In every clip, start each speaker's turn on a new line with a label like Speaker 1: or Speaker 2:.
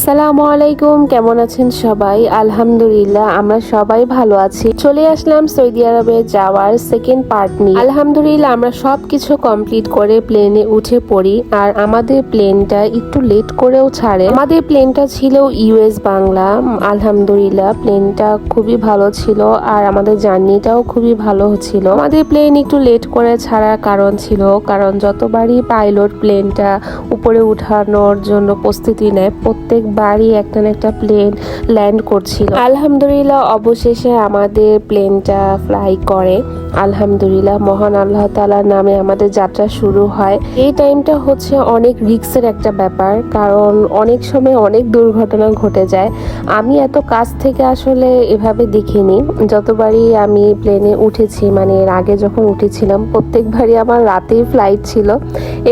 Speaker 1: আসসালামু আলাইকুম, কেমন আছেন সবাই? আলহামদুলিল্লাহ আমরা সবাই ভালো আছি। চলে আসলাম সৌদি আরবে যাওয়ার সেকেন্ড পার্ট নিয়ে। আলহামদুলিল্লাহ আমরা সবকিছু কমপ্লিট করে প্লেনে উঠে পড়ি। আর আমাদের প্লেনটা একটু লেট করেও ছাড়ে। আমাদের প্লেনটা ছিল ইউএস বাংলা। আলহামদুলিল্লাহ প্লেনটা খুবই ভালো ছিল আর আমাদের জার্নিটাও খুবই ভালো ছিল। আমাদের প্লেন একটু লেট করে ছাড়ার কারণ ছিল, কারণ যতবারই পাইলট প্লেনটা উপরে উঠানোর জন্য প্রস্তুতি নেয়, প্রত্যেকবারই একটা না একটা প্লেন ল্যান্ড করছিল। আলহামদুলিল্লাহ অবশেষে আমাদের প্লেনটা ফ্লাই করে। আলহামদুলিল্লাহ মহান আল্লাহ তাআলার নামে আমাদের যাত্রা শুরু হয়। এই টাইমটা হচ্ছে অনেক রিস্কের একটা ব্যাপার, কারণ অনেক সময় অনেক দুর্ঘটনা ঘটে যায়। আমি এত কাছ থেকে আসলে এভাবে দেখিনি। যতবারই আমি প্লেনে উঠেছি, মানে এর আগে যখন উঠেছিলাম, প্রত্যেকবারই আমার রাতেই ফ্লাইট ছিল।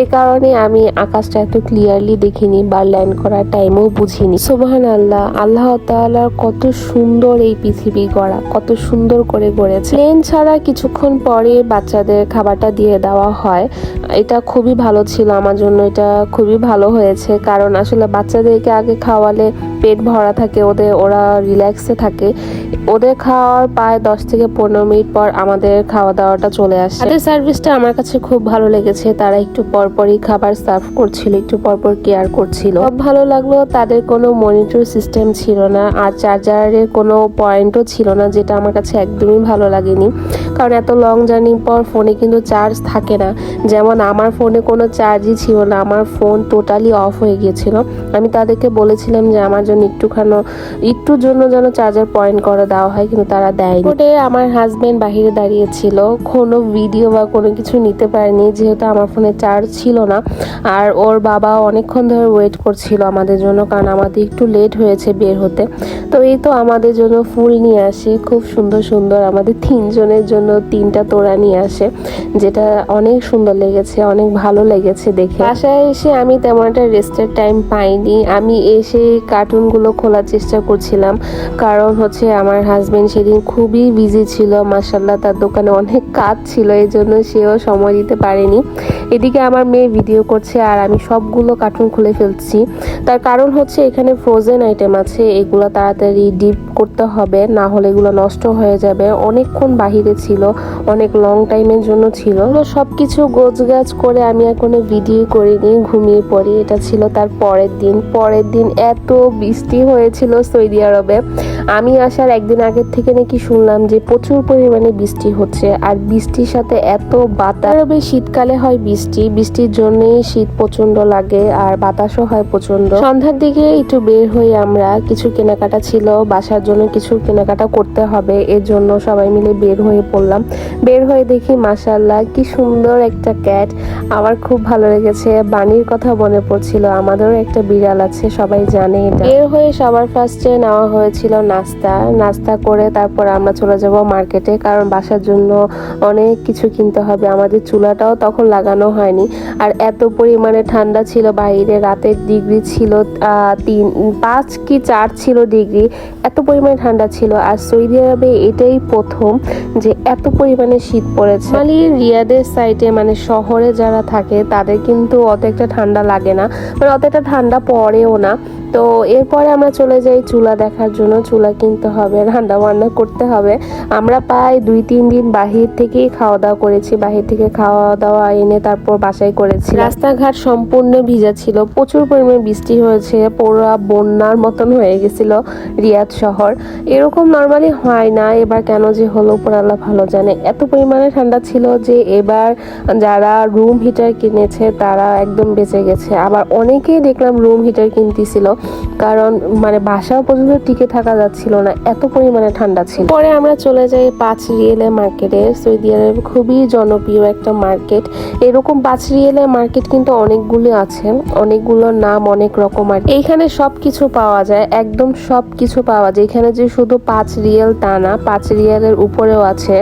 Speaker 1: এই কারণে আমি আকাশটা এত ক্লিয়ারলি দেখিনি বা ল্যান্ড করার টাইমও বুঝিনি। সুবহানাল্লাহ, আল্লাহ তাআলার কত সুন্দর এই পৃথিবী গড়া, কত সুন্দর করে গড়েছে। প্লেন ছাড়া কিছুক্ষণ পরে বাচ্চাদের খাবারটা দিয়ে দেওয়া হয়। এটা খুবই ভালো ছিল আমার জন্য, এটা খুবই ভালো হয়েছে, কারণ আসলে বাচ্চাদেরকে আগে খাওয়ালে পেট ভরা থাকে, ওরা রিল্যাক্সে থাকে। ওদের খাওয়ার প্রায় 10 থেকে 15 মিনিট পর আমাদের খাওয়া দাওয়াটা চলে আসে। তাদের সার্ভিসটা আমার কাছে খুব ভালো লেগেছে। তারা একটু পরপরই খাবার সার্ভ করছিল, একটু পরপর কেয়ার করছিল, খুব ভালো লাগলো। তাদের কোনো মনিটর সিস্টেম ছিল না আর চার্জারের কোনো পয়েন্টও ছিল না, যেটা আমার কাছে একদমই ভালো লাগেনি। কারণ এত লং জার্নির পর ফোনে কিন্তু চার্জ থাকে না। যেমন আমার ফোনে কোনো চার্জই ছিল না, আমার ফোন টোটালি অফ হয়ে গিয়েছিল। আমি তাদেরকে বলেছিলাম যে আমার জন্য একটুর জন্য যেন চার্জার পয়েন্ট করে দেওয়া হয়, কিন্তু তারা দেয়নি। আমার হাজবেন্ড বাহিরে দাঁড়িয়েছিল, কোনো ভিডিও বা কোনো কিছু নিতে পারেনি, যেহেতু আমার ফোনে চার্জ ছিল না। আর ওর বাবা অনেকক্ষণ ধরে ওয়েট করছিল আমাদের জন্য, কারণ আমাদের একটু লেট হয়েছে বের হতে। তো এই তো আমাদের জন্য ফুল নিয়ে আসে, খুব সুন্দর সুন্দর, আমাদের 3 জনের জন্য 3টা তোড়া নিয়ে আসে, যেটা অনেক সুন্দর লেগেছে, অনেক ভালো লেগেছে দেখে। বাসায় এসে আমি তেমন একটা রেস্টের টাইম পাইনি। আমি এসে কার্টুনগুলো খোলার চেষ্টা করছিলাম, কারণ হচ্ছে আমার হাজবেন্ড সেদিন খুবই বিজি ছিল। মাশাআল্লাহ তার দোকানে অনেক কাজ ছিল, এই জন্য সেও সময় দিতে পারেনি। এদিকে আমার মেয়ে ভিডিও করছে আর আমি সবগুলো কার্টুন খুলে ফেলছি। তার কারণ হচ্ছে এখানে ফ্রোজেন আইটেম আছে, এগুলো তাড়াতাড়ি ডিপ করতে হবে, না হলে এগুলো নষ্ট হয়ে যাবে। অনেকক্ষণ বাহিরে ছিল, অনেক লং টাইমের জন্য ছিল। সবকিছু গোছগাছ করে আমি এখনো ভিডিও করিনি, ঘুমিয়ে পড়ি। এটা ছিল তার পরের দিন এত বৃষ্টি হয়েছিল সৌদি আরবে। আমি আসার একদিন আগের থেকে নাকি শুনলাম যে প্রচুর পরিমাণে বৃষ্টি হচ্ছে, আর বৃষ্টির সাথে এত বাতাস। শীতকালে হয় বৃষ্টির জন্যই শীত প্রচন্ড লাগে আর বাতাসও হয় প্রচন্ড। সন্ধ্যার দিকে একটু বের হই, আমরা কিছু কেনাকাটা ছিল, বাসার জন্য কিছু কেনাকাটা করতে হবে, এর জন্য সবাই মিলে বের হয়ে পড়লাম। বের হয়ে দেখি মাশাআল্লাহ কি সুন্দর একটা ক্যাট, আমার খুব ভালো লেগেছে। বানির কথা মনে পড়ছিল, আমাদেরও একটা বিড়াল আছে, সবাই জানে এটা। বের হয়ে সবার ফার্স্টে নেওয়া হয়েছিল নাস্তা করে তারপর আমরা চলে যাব মার্কেটে, কারণ বাসার জন্য অনেক কিছু কিনতে হবে। আমাদের চুলাটাও তখন লাগানো হয়নি, আর এত পরিমাণে ঠান্ডা ছিল বাইরে। রাতের ডিগ্রি ছিল 5 কি 4 ছিল ডিগ্রি, এত পরিমাণে ঠান্ডা ছিল। আর সৌদি আরবে এটাই প্রথম যে এত পরিমাণে শীত পড়েছে। রিয়াদের সাইডে, মানে শহরে যারা থাকে, তাদের কিন্তু অত একটা ঠান্ডা লাগে না, মানে অত একটা ঠান্ডা পড়েও না। তো এরপরে আমরা চলে যাই চুলা দেখার জন্য। চুলা কিনতে হবে, রান্না বান্না করতে হবে। আমরা প্রায় 2-3 দিন বাহির থেকেই খাওয়া দাওয়া করেছি, বাহির থেকে খাওয়া দাওয়া এনে তারপর বাসায় করেছি। রাস্তাঘাট সম্পূর্ণ ভিজা ছিল, প্রচুর পরিমাণে বৃষ্টি হয়েছে, পুরো বন্যার মতন হয়ে গেছিল রিয়াদ শহর। এরকম নর্মালি হয় না, এবার কেন যে হলো উপর আল্লাহ ভালো জানে। এত পরিমাণে ঠান্ডা ছিল যে এবার যারা রুম হিটার কিনেছে তারা একদম বেঁচে গেছে। আবার অনেকেই দেখলাম রুম হিটার কিনতেছিল, কারণ মানে বাসা পর্যন্ত টিকে থাকা যাচ্ছিল না, এত পরিমাণে ঠান্ডা ছিল। পরে আমরা চলে যাই 5 রিয়েলের মার্কেটে। সৌদি আরবে খুবই জনপ্রিয় একটা মার্কেট। এরকম 5 রিয়েলের মার্কেট কিন্তু অনেকগুলো আছে, অনেকগুলোর নাম অনেক রকম। আর এইখানে সবকিছু পাওয়া যায়, একদম সবকিছু পাওয়া যায়। এখানে যে শুধু 5 রিয়েল তা না, 5 রিয়েলের উপরেও আছে,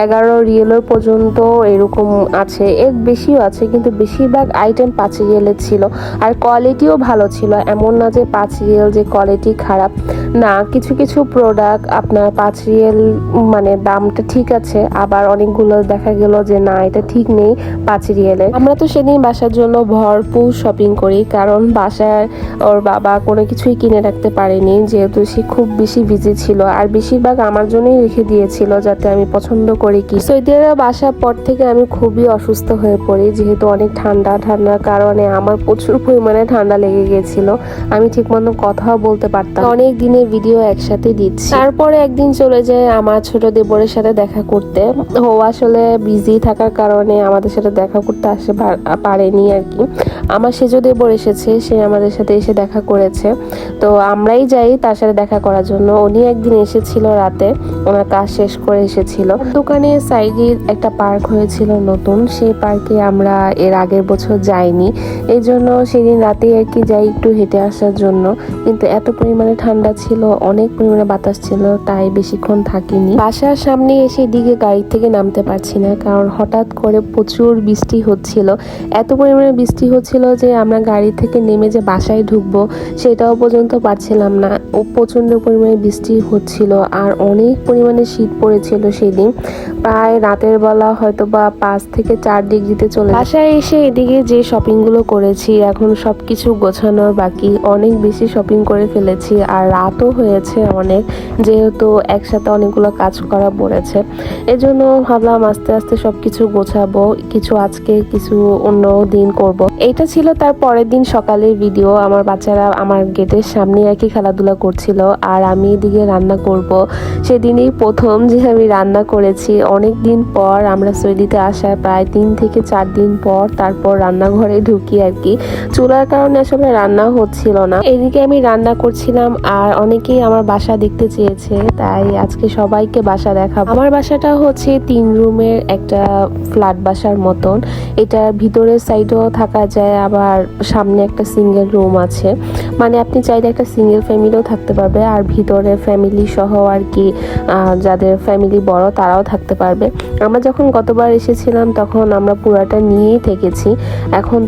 Speaker 1: 11 রিয়েলের পর্যন্ত এরকম আছে, এর বেশিও আছে, কিন্তু বেশিরভাগ আইটেম 5 রিয়েলের ছিল। আর কোয়ালিটিও ভালো ছিল, এমন না যে 5 রিয়েল যে কোয়ালিটি খারাপ। না, কিছু কিছু প্রোডাক্ট আপনার 5 রিয়েল মানে দামটা ঠিক আছে, আবার অনেকগুলো দেখা গেল যে না এটা ঠিক নেই 5 রিয়েলে। আমরা তো সেদিন বাসার জন্য ভরপুর শপিং করি, কারণ বাসায় ওর বাবা কোনো কিছুই কিনে রাখতে পারেনি, যেহেতু সে খুব বেশি বিজি ছিল, আর বেশিরভাগ আমার জন্যই রেখে দিয়েছিল যাতে আমি পছন্দ করি কি। সৌদি আরব আসার পর থেকে আমি খুবই অসুস্থ হয়ে পড়ি, যেহেতু অনেক ঠান্ডার কারণে আমার প্রচুর পরিমাণে ঠান্ডা লেগে গেছিল। আমি ঠিক মতো কথাও বলতে পারতাম। অনেক দিনের ভিডিও একসাথে দিচ্ছি। তারপরে একদিন চলে যায় আমার ছোট দেবরের সাথে দেখা করতে। ও আসলে বিজি থাকার কারণে আমাদের সাথে দেখা করতে আসতে পারেনি আর কি। আমার সেজো দেবর এসেছে, সে আমাদের সাথে এসে দেখা করেছে। তো আমরাই যাই তার সাথে দেখা করার জন্য। উনি একদিন এসেছিল রাতে, ওনার কাজ শেষ করে এসেছিল। দোকানে সাইডে একটা পার্ক হয়েছিল নতুন, সেই পার্কে আমরা এর আগের বছর যাইনি, এই জন্য সেদিন রাতে আর কি যাই একটু হেঁটে আসার জন্য। কিন্তু এত পরিমাণে ঠান্ডা ছিল, অনেক পরিমাণে বাতাস ছিল, তাই বেশিক্ষণ থাকিনি। বাসার সামনে এসে দিকে গাড়ি থেকে নামতে পারছি না, কারণ হঠাৎ করে প্রচুর বৃষ্টি হচ্ছিল। এত পরিমাণে বৃষ্টি হচ্ছিল যে আমরা গাড়ি থেকে নেমে যে বাসায় ঢুকবো সেটাও পর্যন্ত পারছিলাম না। ও প্রচন্ড পরিমাণে বৃষ্টি হচ্ছিল, আর অনেক পরিমাণে শীত পড়েছিল সেদিন। প্রায় রাতের বেলা হয়তো বা 5 থেকে 4 ডিগ্রিতে চলে। বাসায় এসে এদিকে যে শপিং গুলো করেছি, এখন সবকিছু গোছানোর বাকি। অনেক বেশি শপিং করে ফেলেছি, আর রাতও হয়েছে অনেক, যেহেতু একসাথে অনেকগুলো কাজ করা পড়েছে। এজন্য ভাবলাম আস্তে আস্তে সবকিছু গোছাবো, কিছু আজকে কিছু অন্য দিন করব। এটা ছিল তার পরের দিন সকালের ভিডিও। আমার বাচ্চারা আমার গেটের সামনে আর কি খেলাধুলা করছিল, আর আমি এদিকে রান্না করব। সেদিনই প্রথম যে আমি রান্না করেছি, অনেক দিন পর আমরা সৌদিতে আসার প্রায় 3 থেকে 4 দিন পর তারপর রান্নাঘরে ঢুকি আর কি। চুলার কারণে আসলে রান্না হচ্ছিল না, এদিকে আমি রান্না করছিলাম। আর অনেকেই আমার বাসা দেখতে চেয়েছে, তাই আজকে সবাইকে বাসা দেখাবো। আমার বাসাটা হচ্ছে 3 রুমের একটা ফ্ল্যাট বাসার মতন। এটার ভিতরের সাইডেও থাকা যায়, আবার সামনে একটা সিঙ্গেল রুম আছে। মানে আপনি চাইলে একটা সিঙ্গেল ফ্যামিলিও থাকতে পারবে, আর ভিতরে ফ্যামিলি সহ আর কি যাদের ফ্যামিলি বড় তারাও থাকতে পারবে। আমরা যখন গতবার এসেছিলাম তখন আমরা পুরাটা নিয়েই থেকেছি। এখন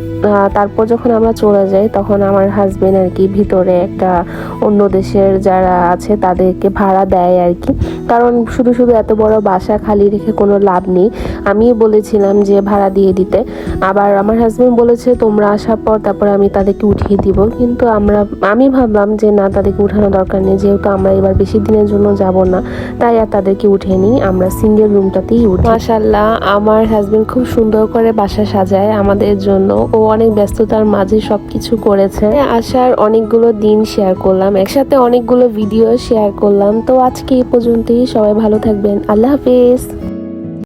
Speaker 1: তারপর যখন আমরা চলে যাই তখন আমার হাজবেন্ড আর কি ভিতরে একটা অন্য দেশের যারা আছে তাদেরকে ভাড়া দেয় আর কি, কারণ শুধু শুধু এত বড় বাসা খালি রেখে কোনো লাভ নেই। আমি বলেছিলাম যে ভাড়া দিয়ে দিতে, আবার আমার হাজবেন্ড বলেছে তোমরা আসার পর তারপর আমি তাদেরকে উঠিয়ে দিব। কিন্তু আমি ভাবলাম যে না, তাদেরকে উঠানো দরকার নেই, যেহেতু আমরা এবার বেশি দিনের জন্য যাব না, তাই আর তাদেরকে উঠিয়ে নিই, আমরা সিঙ্গেল রুমটাতেই উঠি। মাশাআল্লাহ, আমার হাজবেন্ড খুব সুন্দর করে বাসা সাজায় আমাদের জন্য। ও অনেক ব্যস্ততার মাঝে সবকিছু করেছে। আসার অনেকগুলো দিন শেয়ার করলাম, একসাথে অনেকগুলো ভিডিও শেয়ার করলাম। তো আজকে এই পর্যন্তই, সবাই ভালো থাকবেন, আল্লাহ হাফেজ।